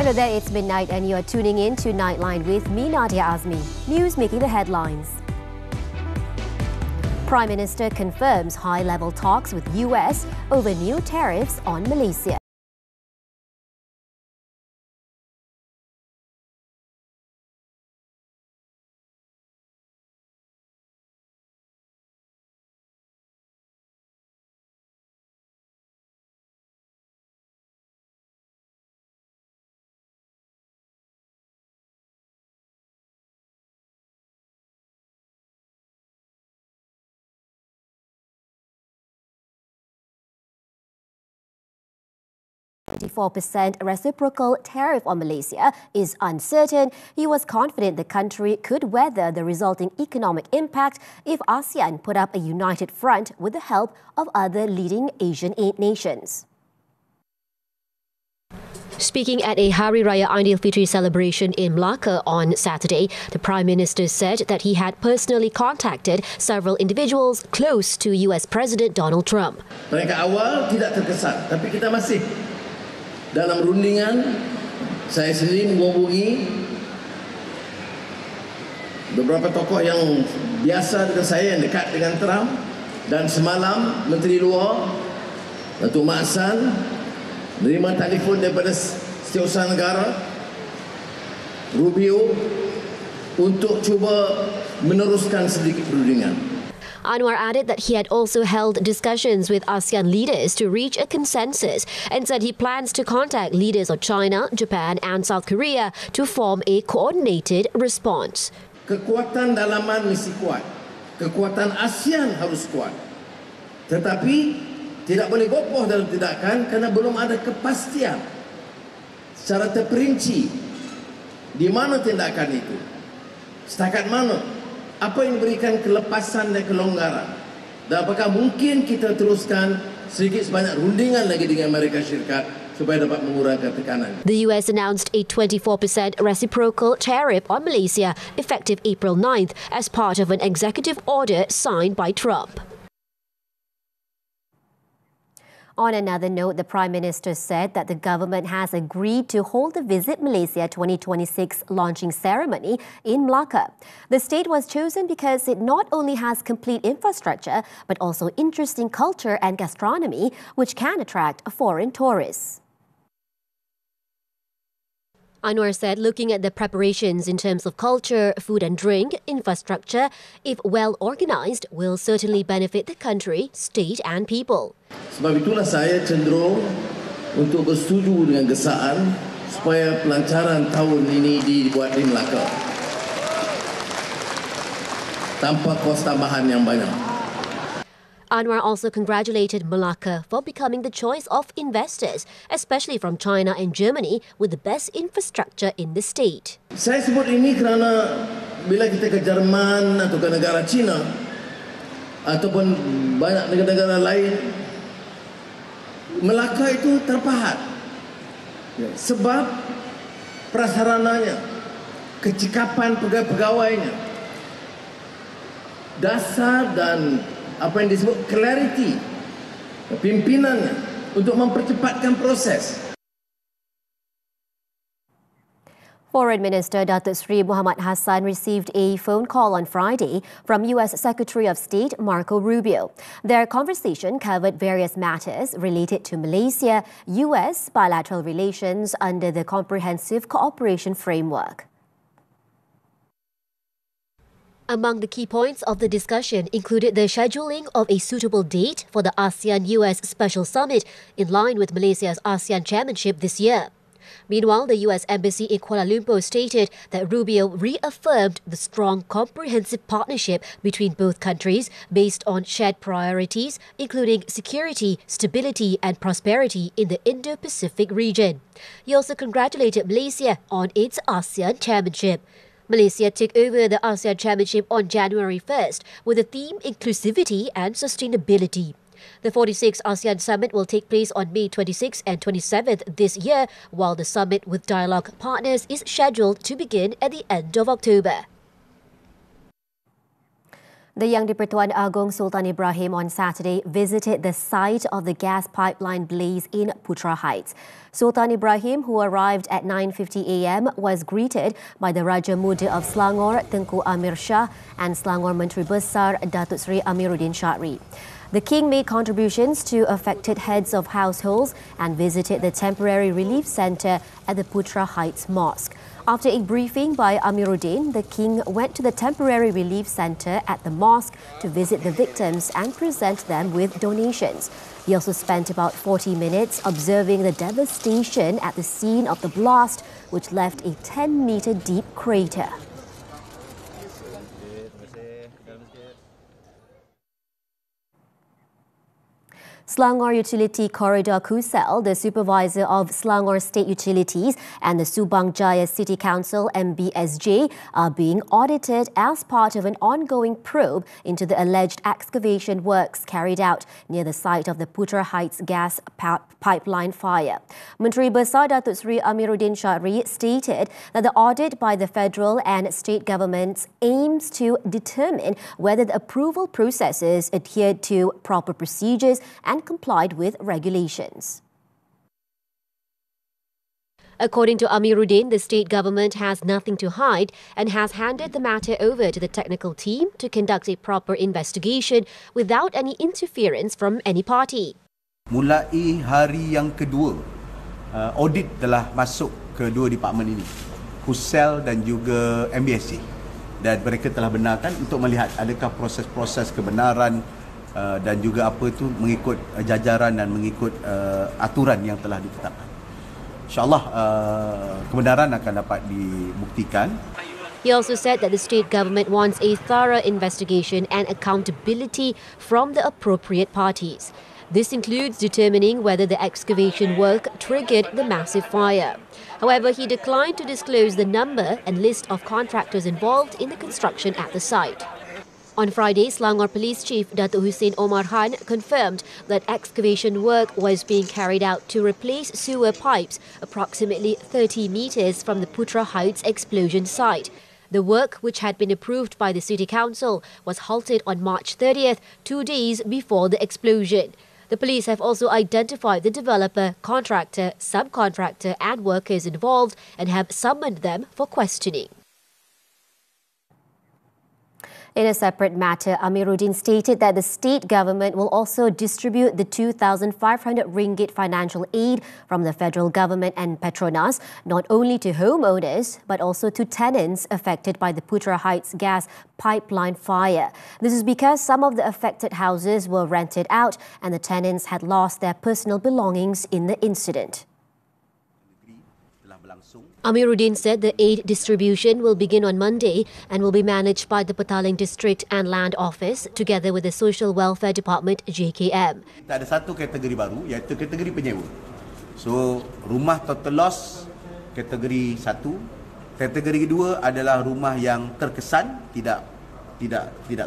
Hello there, it's midnight and you are tuning in to Nightline with me, Nadia Azmi. News making the headlines. Prime Minister confirms high-level talks with US over new tariffs on Malaysia. .24% reciprocal tariff on Malaysia is uncertain. He was confident the country could weather the resulting economic impact if ASEAN put up a united front with the help of other leading Asian nations. Speaking at a Hari Raya Aidilfitri celebration in Melaka on Saturday, the Prime Minister said that he had personally contacted several individuals close to US President Donald Trump. Mereka awal tidak terkesan, tapi kita masih dalam rundingan. Saya sendiri menghubungi beberapa tokoh yang biasa dengan saya, yang dekat dengan Trump, dan semalam Menteri Luar Datuk Mak Hassan menerima telefon daripada Setiausaha Negara Rubio untuk cuba meneruskan sedikit perundingan. Anwar added that he had also held discussions with ASEAN leaders to reach a consensus and said he plans to contact leaders of China, Japan and South Korea to form a coordinated response. Kekuatan dalaman mesti kuat. Kekuatan ASEAN harus kuat. Tetapi tidak boleh gopoh dalam tindakan kerana belum ada kepastian secara terperinci di mana tindakan itu. Setakat mana? Apa yang memberikan kelepasan dan kelonggaran? Dan apakah mungkin kita teruskan sedikit sebanyak rundingan lagi dengan Amerika Syarikat supaya dapat mengurangkan tekanan? The US announced a 24% reciprocal tariff on Malaysia effective April 9th as part of an executive order signed by Trump. On another note, the Prime Minister said that the government has agreed to hold the Visit Malaysia 2026 launching ceremony in Melaka. The state was chosen because it not only has complete infrastructure, but also interesting culture and gastronomy, which can attract foreign tourists. Anwar said looking at the preparations in terms of culture, food and drink, infrastructure, if well organised, will certainly benefit the country, state and people. Sebab itulah saya cenderung untuk bersetuju dengan gesaan supaya pelancaran tahun ini dibuat di Melaka tanpa kos tambahan yang banyak. Anwar also congratulated Melaka for becoming the choice of investors, especially from China and Germany, with the best infrastructure in the state. Saya sebut ini kerana bila kita ke Jerman atau ke negara China ataupun banyak negara-negara lain, Melaka itu terpahat sebab prasarananya, kecikapan pegawai-pegawainya, dasar dan apa yang disebut clarity pimpinannya untuk mempercepatkan proses. Foreign Minister Datuk Seri Muhammad Hassan received a phone call on Friday from US Secretary of State Marco Rubio. Their conversation covered various matters related to Malaysia-US bilateral relations under the Comprehensive Cooperation Framework. Among the key points of the discussion included the scheduling of a suitable date for the ASEAN-US Special Summit in line with Malaysia's ASEAN Chairmanship this year. Meanwhile, the US Embassy in Kuala Lumpur stated that Rubio reaffirmed the strong comprehensive partnership between both countries based on shared priorities, including security, stability and prosperity in the Indo-Pacific region. He also congratulated Malaysia on its ASEAN Chairmanship. Malaysia took over the ASEAN Chairmanship on January 1st with the theme Inclusivity and Sustainability. The 46th ASEAN Summit will take place on May 26th and 27th this year, while the summit with dialogue partners is scheduled to begin at the end of October. The Yang di-Pertuan Agong Sultan Ibrahim on Saturday visited the site of the gas pipeline blaze in Putra Heights. Sultan Ibrahim, who arrived at 9:50 a.m, was greeted by the Raja Muda of Selangor, Tengku Amir Shah, and Selangor Menteri Besar Datuk Seri Amiruddin Syahri. The King made contributions to affected heads of households and visited the temporary relief centre at the Putra Heights Mosque. After a briefing by Amiruddin, the King went to the temporary relief centre at the mosque to visit the victims and present them with donations. He also spent about 40 minutes observing the devastation at the scene of the blast, which left a 10-metre deep crater. Selangor Utility Corridor Kusel, the supervisor of Selangor State Utilities, and the Subang Jaya City Council MBSJ are being audited as part of an ongoing probe into the alleged excavation works carried out near the site of the Putra Heights gas pipeline fire. Menteri Besar Datuk Seri Amiruddin Syahri stated that the audit by the federal and state governments aims to determine whether the approval processes adhered to proper procedures and complied with regulations. According to Amiruddin, the state government has nothing to hide and has handed the matter over to the technical team to conduct a proper investigation without any interference from any party. Mulai hari yang kedua, audit telah masuk ke dua departmen ini, KUSEL dan juga MBSC, dan mereka telah benarkan untuk melihat adakah proses-proses kebenaran dan juga apa itu mengikut jajaran dan mengikut aturan yang telah ditetapkan. InsyaAllah kebenaran akan dapat dibuktikan. He also said that the state government wants a thorough investigation and accountability from the appropriate parties. This includes determining whether the excavation work triggered the massive fire. However, he declined to disclose the number and list of contractors involved in the construction at the site. On Friday, Selangor Police Chief Datuk Hussein Omar Khan confirmed that excavation work was being carried out to replace sewer pipes approximately 30 metres from the Putra Heights explosion site. The work, which had been approved by the City Council, was halted on March 30th, 2 days before the explosion. The police have also identified the developer, contractor, subcontractor and workers involved and have summoned them for questioning. In a separate matter, Amiruddin stated that the state government will also distribute the 2,500 ringgit financial aid from the federal government and Petronas, not only to homeowners, but also to tenants affected by the Putra Heights gas pipeline fire. This is because some of the affected houses were rented out and the tenants had lost their personal belongings in the incident. Amiruddin said the aid distribution will begin on Monday and will be managed by the Petaling District and Land Office together with the Social Welfare Department JKM. Kita ada satu kategori baru iaitu kategori penyewa. So, rumah total loss kategori 1. Kategori kedua adalah rumah yang terkesan tidak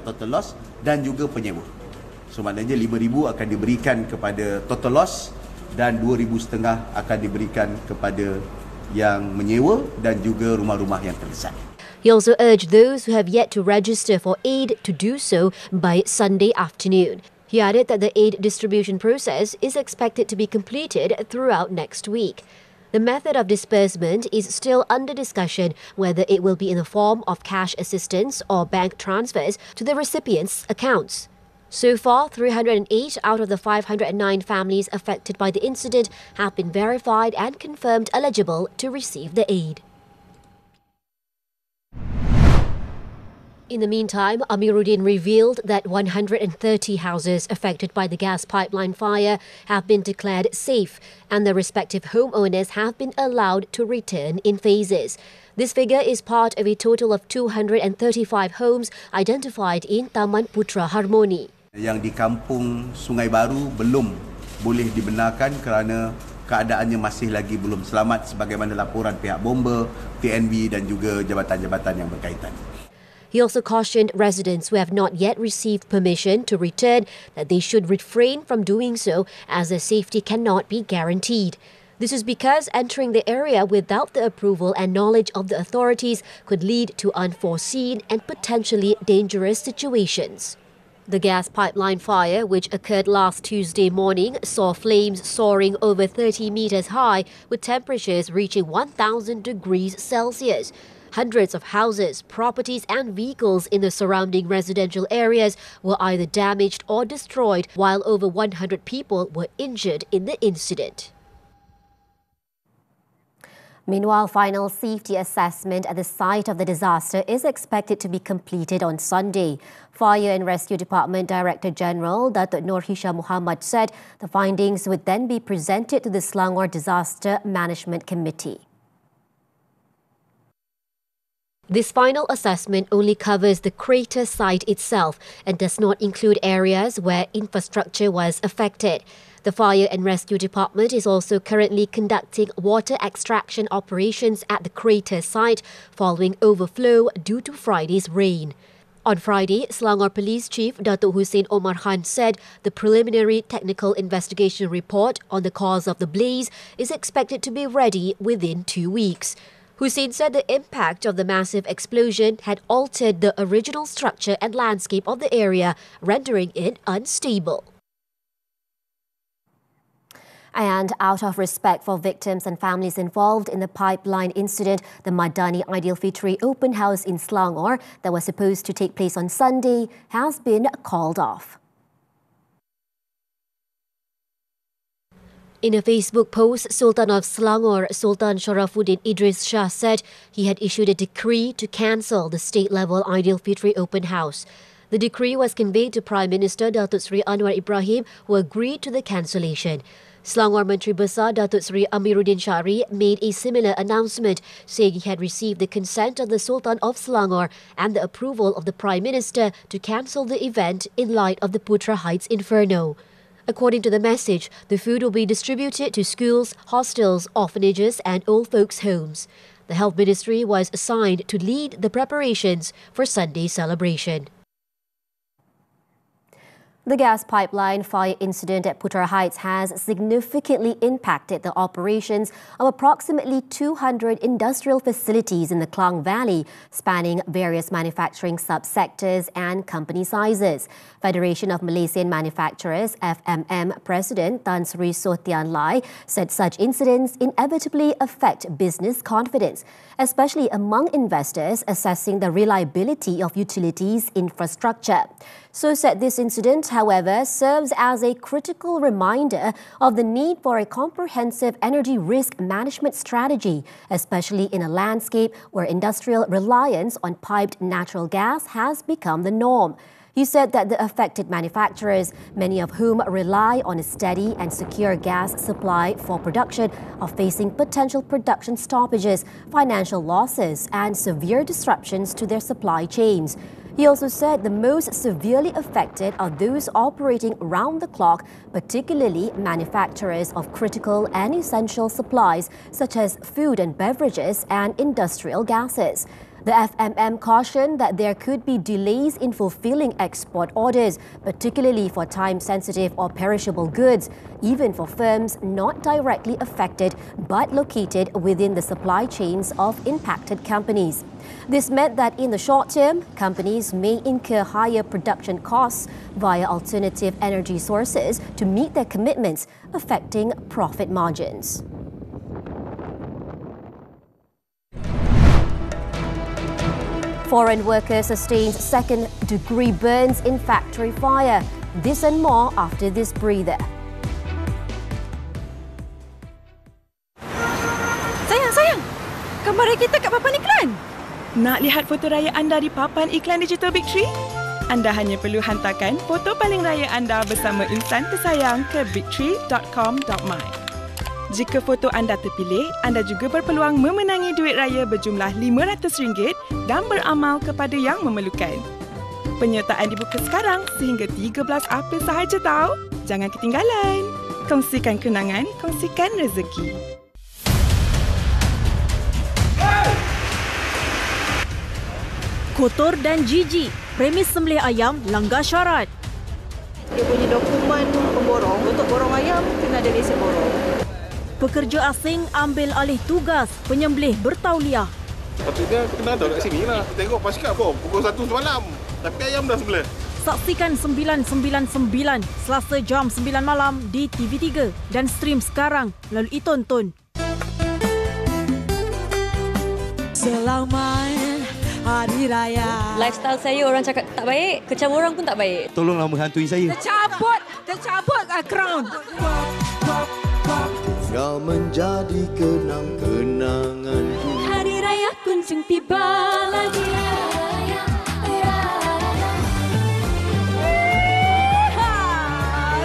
total loss dan juga penyewa. So, maknanya 5,000 akan diberikan kepada total loss dan 2,500 akan diberikan kepada yang menyewa dan juga rumah-rumah yang terkesan. He also urged those who have yet to register for aid to do so by Sunday afternoon. He added that the aid distribution process is expected to be completed throughout next week. The method of disbursement is still under discussion, whether it will be in the form of cash assistance or bank transfers to the recipients' accounts. So far, 308 out of the 509 families affected by the incident have been verified and confirmed eligible to receive the aid. In the meantime, Amiruddin revealed that 130 houses affected by the gas pipeline fire have been declared safe and the respective homeowners have been allowed to return in phases. This figure is part of a total of 235 homes identified in Taman Putra Harmoni. Yang di kampung Sungai Baru belum boleh dibenarkan kerana keadaannya masih lagi belum selamat sebagaimana laporan pihak bomba, TNB dan juga jabatan-jabatan yang berkaitan. He also cautioned residents who have not yet received permission to return that they should refrain from doing so as their safety cannot be guaranteed. This is because entering the area without the approval and knowledge of the authorities could lead to unforeseen and potentially dangerous situations. The gas pipeline fire, which occurred last Tuesday morning, saw flames soaring over 30 meters high with temperatures reaching 1,000 degrees Celsius. Hundreds of houses, properties and vehicles in the surrounding residential areas were either damaged or destroyed, while over 100 people were injured in the incident. Meanwhile, final safety assessment at the site of the disaster is expected to be completed on Sunday. Fire and Rescue Department Director General Datuk Nur Hisham Muhammad said the findings would then be presented to the Selangor Disaster Management Committee. This final assessment only covers the crater site itself and does not include areas where infrastructure was affected. The Fire and Rescue Department is also currently conducting water extraction operations at the crater site following overflow due to Friday's rain. On Friday, Selangor Police Chief Datuk Hussein Omar Khan said the preliminary technical investigation report on the cause of the blaze is expected to be ready within 2 weeks. Hussein said the impact of the massive explosion had altered the original structure and landscape of the area, rendering it unstable. And out of respect for victims and families involved in the pipeline incident, the Madani Aidilfitri Open House in Selangor that was supposed to take place on Sunday has been called off. In a Facebook post, Sultan of Selangor, Sultan Sharafuddin Idris Shah said he had issued a decree to cancel the state-level Aidilfitri Open House. The decree was conveyed to Prime Minister Datuk Seri Anwar Ibrahim, who agreed to the cancellation. Selangor Menteri Besar Datuk Seri Amiruddin Syari made a similar announcement, saying he had received the consent of the Sultan of Selangor and the approval of the Prime Minister to cancel the event in light of the Putra Heights Inferno. According to the message, the food will be distributed to schools, hostels, orphanages and old folks' homes. The Health Ministry was assigned to lead the preparations for Sunday's celebration. The gas pipeline fire incident at Putra Heights has significantly impacted the operations of approximately 200 industrial facilities in the Klang Valley, spanning various manufacturing subsectors and company sizes. Federation of Malaysian Manufacturers, FMM President Tan Sri Sotian Lai said such incidents inevitably affect business confidence, especially among investors assessing the reliability of utilities infrastructure. So said this incident, however, serves as a critical reminder of the need for a comprehensive energy risk management strategy, especially in a landscape where industrial reliance on piped natural gas has become the norm. He said that the affected manufacturers, many of whom rely on a steady and secure gas supply for production, are facing potential production stoppages, financial losses, and severe disruptions to their supply chains. He also said the most severely affected are those operating round the clock, particularly manufacturers of critical and essential supplies such as food and beverages and industrial gases. The FMM cautioned that there could be delays in fulfilling export orders, particularly for time-sensitive or perishable goods, even for firms not directly affected but located within the supply chains of impacted companies. This meant that in the short term, companies may incur higher production costs via alternative energy sources to meet their commitments, affecting profit margins. Foreign worker sustains second-degree burns in factory fire. This and more after this breather. Sayang! Gambar kita kat papan iklan. Nak lihat foto raya anda di papan iklan digital Big 3? Anda hanya perlu hantarkan foto paling raya anda bersama insan tersayang ke big3.com.my. Jika foto anda terpilih, anda juga berpeluang memenangi duit raya berjumlah RM500 dan beramal kepada yang memerlukan. Penyertaan dibuka sekarang sehingga 13 April sahaja tahu. Jangan ketinggalan. Kongsikan kenangan, kongsikan rezeki. Kotor dan jijik, premis sembelih ayam langgar syarat. Dia punya dokumen pemborong, untuk borong ayam kena ada lesen borong. Pekerja asing ambil alih tugas penyembelih bertauliah. Patutnya kena tahu kat sini lah. Tengok pas cakap pukul 1 semalam. Tapi ayam dah sebelah. Saksikan 999 Selasa jam 9 malam di TV3 dan stream sekarang melalui Tonton. Selamat Hari Raya. Lifestyle saya orang cakap tak baik, kecam orang pun tak baik. Tolonglah menghantui saya. Tercabut crown. Kau menjadi kenang-kenanganku. Hari Raya kunjung tiba lagi.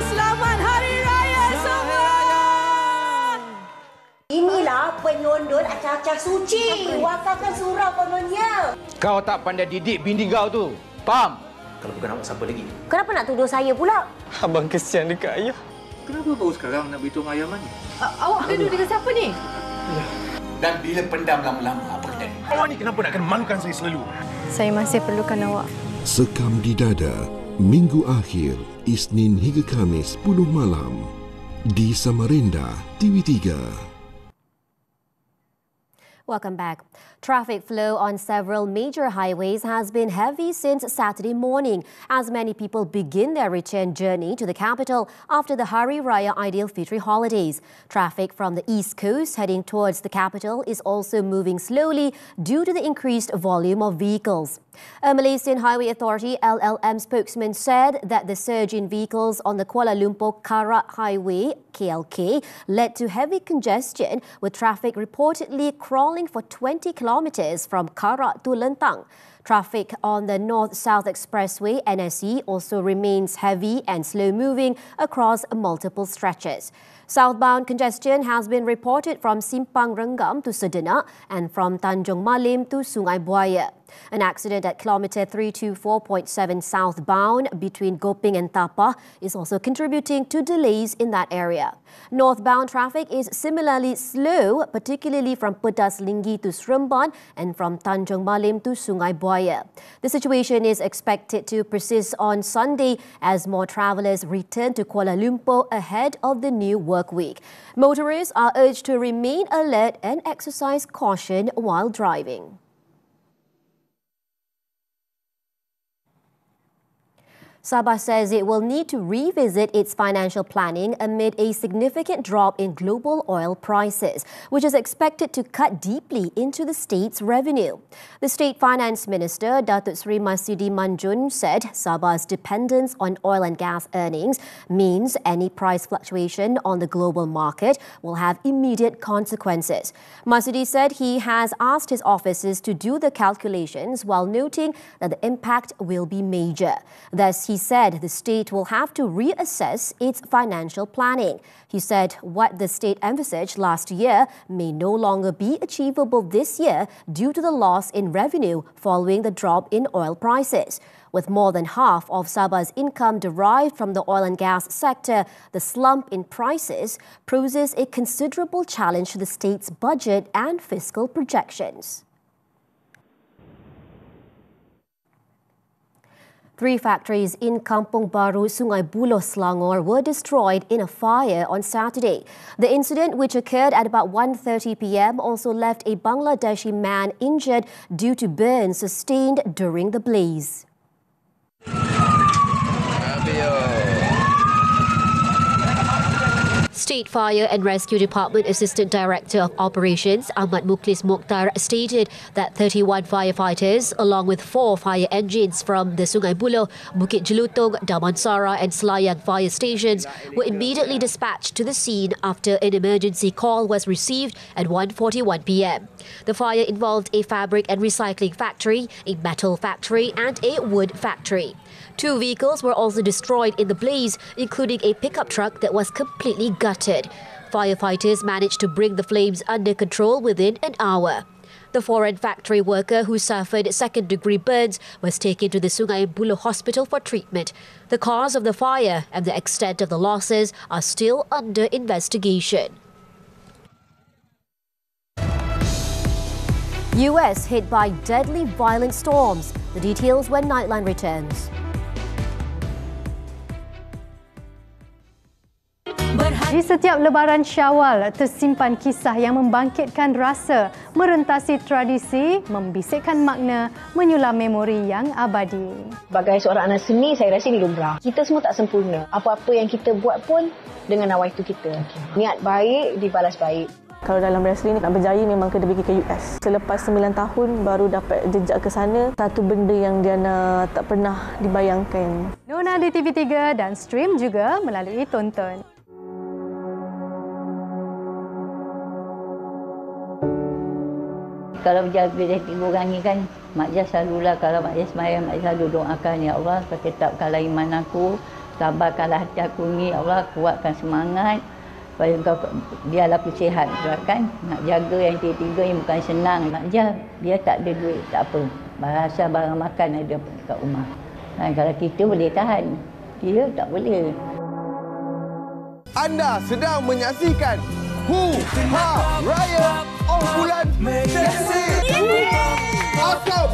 Selamat Hari Raya semua. Inilah penyondon acah-acah suci. Wafatkan surau kononnya. Kau tak pandai didik bini kau tu. Faham? Kalau bukan awak, siapa lagi? Kenapa nak tuduh saya pula? Abang kesian dekat ayah. Kenapa baru sekarang nak beritahu ayah mana? Awak gaduh dengan siapa ni? Dan bila pendam lama-lama, apa kita ni? Awak ni kenapa nak kena malukan saya selalu? Saya masih perlukan awak. Sekam di Dada, Minggu akhir, Isnin hingga Khamis 10 malam. Di Samarinda, TV3. Welcome back. Traffic flow on several major highways has been heavy since Saturday morning as many people begin their return journey to the capital after the Hari Raya Aidilfitri holidays. Traffic from the east coast heading towards the capital is also moving slowly due to the increased volume of vehicles. A Malaysian Highway Authority LLM spokesman said that the surge in vehicles on the Kuala Lumpur-Karat Highway KLK led to heavy congestion with traffic reportedly crawling for 20 kilometres from Karat to Lentang. Traffic on the North-South Expressway NSE also remains heavy and slow-moving across multiple stretches. Southbound congestion has been reported from Simpang Renggam to Sedenak and from Tanjung Malim to Sungai Buaya. An accident at kilometre 324.7 southbound between Goping and Tapah is also contributing to delays in that area. Northbound traffic is similarly slow, particularly from Pedas Linggi to Seremban and from Tanjung Malim to Sungai Buaya. The situation is expected to persist on Sunday as more travellers return to Kuala Lumpur ahead of the new work week. Motorists are urged to remain alert and exercise caution while driving. Sabah says it will need to revisit its financial planning amid a significant drop in global oil prices, which is expected to cut deeply into the state's revenue. The State Finance Minister, Datuk Seri Masudi Manjun, said Sabah's dependence on oil and gas earnings means any price fluctuation on the global market will have immediate consequences. Masudi said he has asked his officers to do the calculations while noting that the impact will be major. Thus, he said the state will have to reassess its financial planning. He said what the state envisaged last year may no longer be achievable this year due to the loss in revenue following the drop in oil prices. With more than half of Sabah's income derived from the oil and gas sector, the slump in prices poses a considerable challenge to the state's budget and fiscal projections. 3 factories in Kampung Baru, Sungai Buloh, Selangor were destroyed in a fire on Saturday. The incident, which occurred at about 1:30 p.m, also left a Bangladeshi man injured due to burns sustained during the blaze. State Fire and Rescue Department Assistant Director of Operations Ahmad Mukhlis Mokhtar stated that 31 firefighters along with 4 fire engines from the Sungai Buloh, Bukit Jelutong, Damansara and Selayang fire stations were immediately dispatched to the scene after an emergency call was received at 1:41 p.m. The fire involved a fabric and recycling factory, a metal factory and a wood factory. 2 vehicles were also destroyed in the blaze, including a pickup truck that was completely gutted. Firefighters managed to bring the flames under control within an hour. The foreign factory worker who suffered second-degree burns was taken to the Sungai Buloh Hospital for treatment. The cause of the fire and the extent of the losses are still under investigation. US hit by deadly violent storms. The details when Nightline returns. Di setiap lebaran Syawal, tersimpan kisah yang membangkitkan rasa, merentasi tradisi, membisikkan makna, menyulam memori yang abadi. Sebagai seorang anak seni, saya rasa ini lumrah. Kita semua tak sempurna. Apa-apa yang kita buat pun dengan nawaitu kita. Niat baik, dibalas baik. Kalau dalam wrestling nak berjaya memang kena pergi ke US. Selepas 9 tahun baru dapat jejak ke sana. Satu benda yang Diana tak pernah dibayangkan. Nona di TV3 dan stream juga melalui Tonton. Kalau berjaga 3 orang ni kan, Mak Jas selalulah kalau Mak Jas sembahyang, Mak Jas selalu doakan, Ya Allah, tetapkanlah iman aku, sabarkanlah hati aku ni, Ya Allah, kuatkan semangat, supaya kau biarlah aku sihat juga kan. Nak jaga yang 3 yang bukan senang. Mak Jas, dia tak ada duit, tak apa. Asal barang makan ada kat rumah. Kalau kita boleh tahan, dia tak boleh. Anda sedang menyaksikan Ha Raya Bulan Sesi. Akam.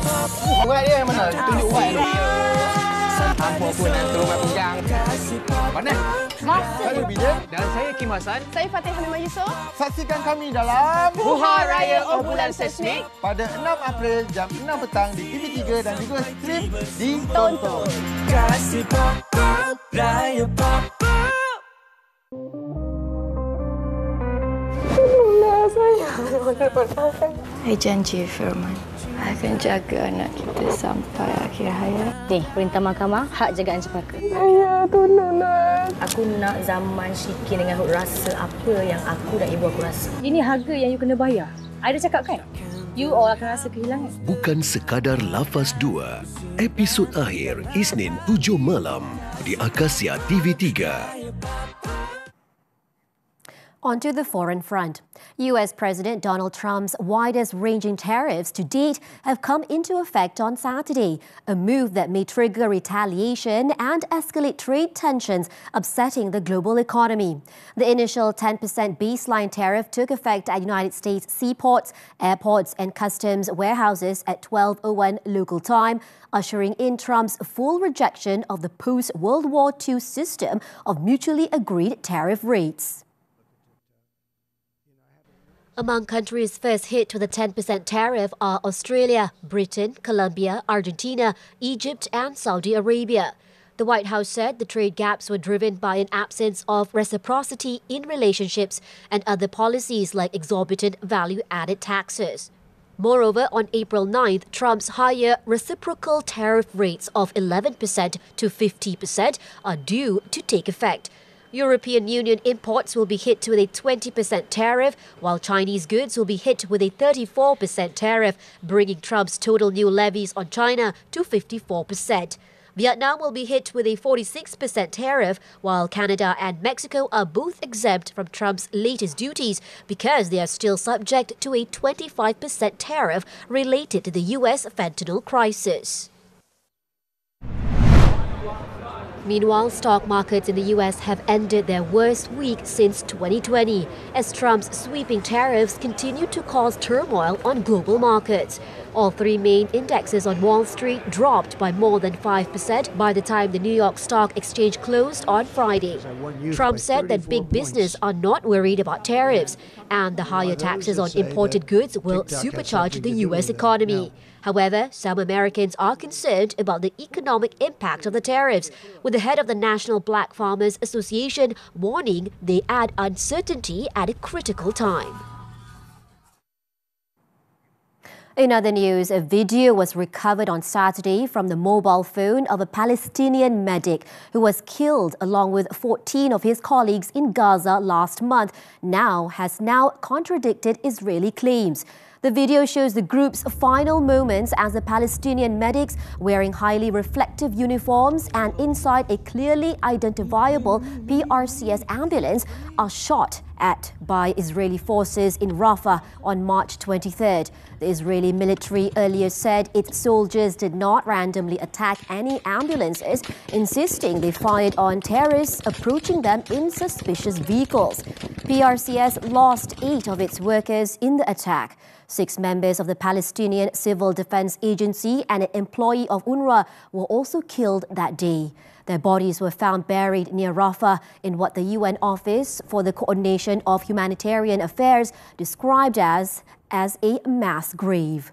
Urat dia yang mana? Tunjuk urat dia. Apa pun yang terus panjang. Mana? Saya Bidin. Dan saya Kim Hasan. Saya Fatih Hamimah Yusof. Saksikan kami dalam Ha Raya Bulan Sesnik pada 6 April jam 6 petang di TV3 dan juga stream di Tonton. Kasih papa, Raya papa. Saya janji Firman, saya akan jaga anak kita sampai akhir hayat. Ni, perintah mahkamah, hak jagaan cempaka. Ayah, tolonglah. Aku nak zaman Syiki dengan rasa apa yang aku dan ibu aku rasa. Ini harga yang you kena bayar. I dah cakap kan? You all akan rasa kehilangan. Bukan sekadar lafaz dua. Episod akhir Isnin 7 malam di Akasia TV3. Onto the foreign front. US President Donald Trump's widest-ranging tariffs to date have come into effect on Saturday, a move that may trigger retaliation and escalate trade tensions, upsetting the global economy. The initial 10% baseline tariff took effect at United States seaports, airports and customs warehouses at 12:01 local time, ushering in Trump's full rejection of the post-World War II system of mutually agreed tariff rates. Among countries first hit with a 10% tariff are Australia, Britain, Colombia, Argentina, Egypt and Saudi Arabia. The White House said the trade gaps were driven by an absence of reciprocity in relationships and other policies like exorbitant value-added taxes. Moreover, on April 9th, Trump's higher reciprocal tariff rates of 11% to 50% are due to take effect. European Union imports will be hit with a 20% tariff, while Chinese goods will be hit with a 34% tariff, bringing Trump's total new levies on China to 54%. Vietnam will be hit with a 46% tariff, while Canada and Mexico are both exempt from Trump's latest duties because they are still subject to a 25% tariff related to the US fentanyl crisis. Meanwhile, stock markets in the US have ended their worst week since 2020, as Trump's sweeping tariffs continue to cause turmoil on global markets. All 3 main indexes on Wall Street dropped by more than 5% by the time the New York Stock Exchange closed on Friday. Trump said that big business are not worried about tariffs, and the higher taxes on imported goods will supercharge the US economy. However, some Americans are concerned about the economic impact of the tariffs, with the head of the National Black Farmers Association warning they add uncertainty at a critical time. In other news, a video was recovered on Saturday from the mobile phone of a Palestinian medic who was killed along with 14 of his colleagues in Gaza last month, has now contradicted Israeli claims. The video shows the group's final moments as the Palestinian medics, wearing highly reflective uniforms and inside a clearly identifiable PRCS ambulance, are shot at by Israeli forces in Rafah on March 23rd. The Israeli military earlier said its soldiers did not randomly attack any ambulances, insisting they fired on terrorists approaching them in suspicious vehicles. PRCS lost 8 of its workers in the attack. 6 members of the Palestinian Civil Defense Agency and an employee of UNRWA were also killed that day. Their bodies were found buried near Rafah in what the UN Office for the Coordination of Humanitarian Affairs described as a mass grave.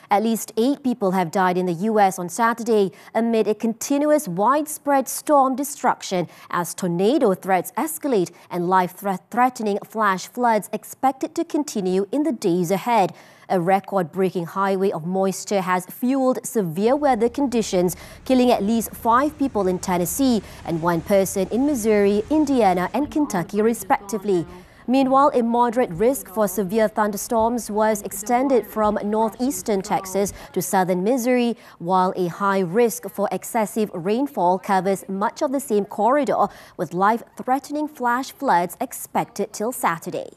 At least 8 people have died in the US on Saturday amid a continuous widespread storm destruction as tornado threats escalate and life-threatening flash floods expected to continue in the days ahead. A record-breaking highway of moisture has fueled severe weather conditions, killing at least 5 people in Tennessee and 1 person in Missouri, Indiana and Kentucky respectively. Meanwhile, a moderate risk for severe thunderstorms was extended from northeastern Texas to southern Missouri, while a high risk for excessive rainfall covers much of the same corridor, with life-threatening flash floods expected till Saturday.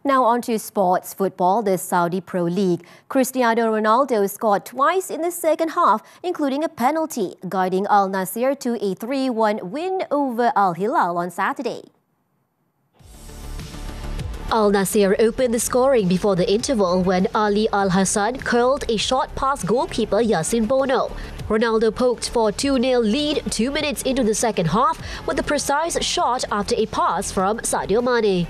Now on to sports football, the Saudi Pro League. Cristiano Ronaldo scored twice in the second half, including a penalty, guiding Al Nassr to a 3-1 win over Al Hilal on Saturday. Al Nassr opened the scoring before the interval when Ali Al Hassan curled a shot past goalkeeper Yasin Bono. Ronaldo poked for a 2-0 lead 2 minutes into the second half with a precise shot after a pass from Sadio Mane.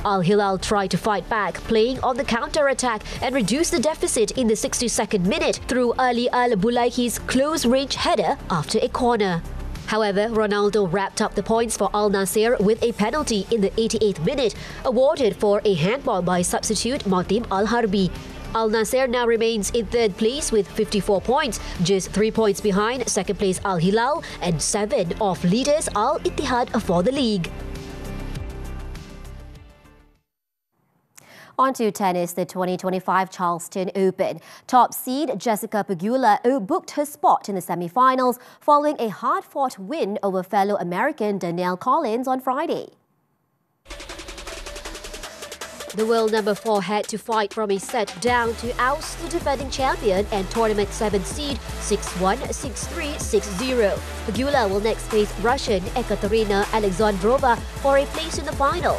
Al Hilal tried to fight back, playing on the counter-attack and reduced the deficit in the 62nd minute through Ali Al Bulaihi's close-range header after a corner. However, Ronaldo wrapped up the points for Al Nassr with a penalty in the 88th minute, awarded for a handball by substitute Motim Al Harbi. Al Nassr now remains in third place with 54 points, just 3 points behind second place Al Hilal and 7 off leaders Al Ittihad for the league. On to tennis, the 2025 Charleston Open. Top seed Jessica Pegula booked her spot in the semi-finals following a hard-fought win over fellow American Danielle Collins on Friday. The world number 4 had to fight from a set down to oust the defending champion and tournament 7 seed 6-1, 6-3, 6-0. Pegula will next face Russian Ekaterina Alexandrova for a place in the final.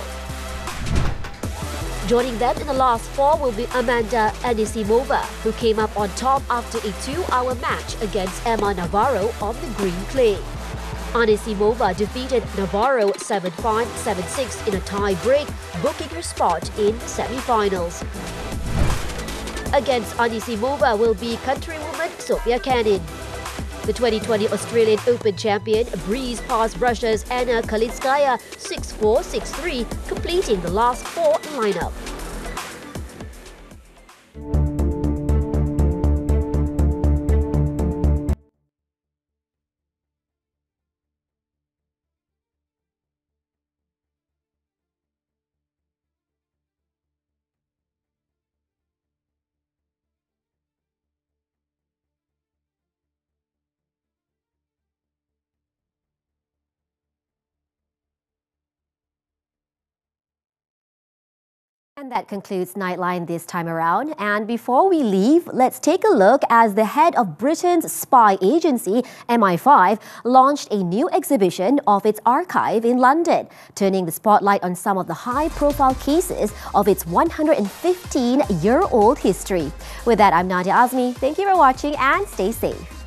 Joining them in the last 4 will be Amanda Anisimova, who came up on top after a 2-hour match against Emma Navarro on the green clay. Anisimova defeated Navarro 7-5, 7-6 in a tie-break, booking her spot in semi-finals. Against Anisimova will be countrywoman Sofia Kenin. The 2020 Australian Open champion breezed past Russia's Anna Kalinskaya 6-4, 6-3, completing the last 4 lineup. And that concludes Nightline this time around. And before we leave, let's take a look as the head of Britain's spy agency, MI5, launched a new exhibition of its archive in London, turning the spotlight on some of the high-profile cases of its 115-year-old history. With that, I'm Nadia Azmi. Thank you for watching and stay safe.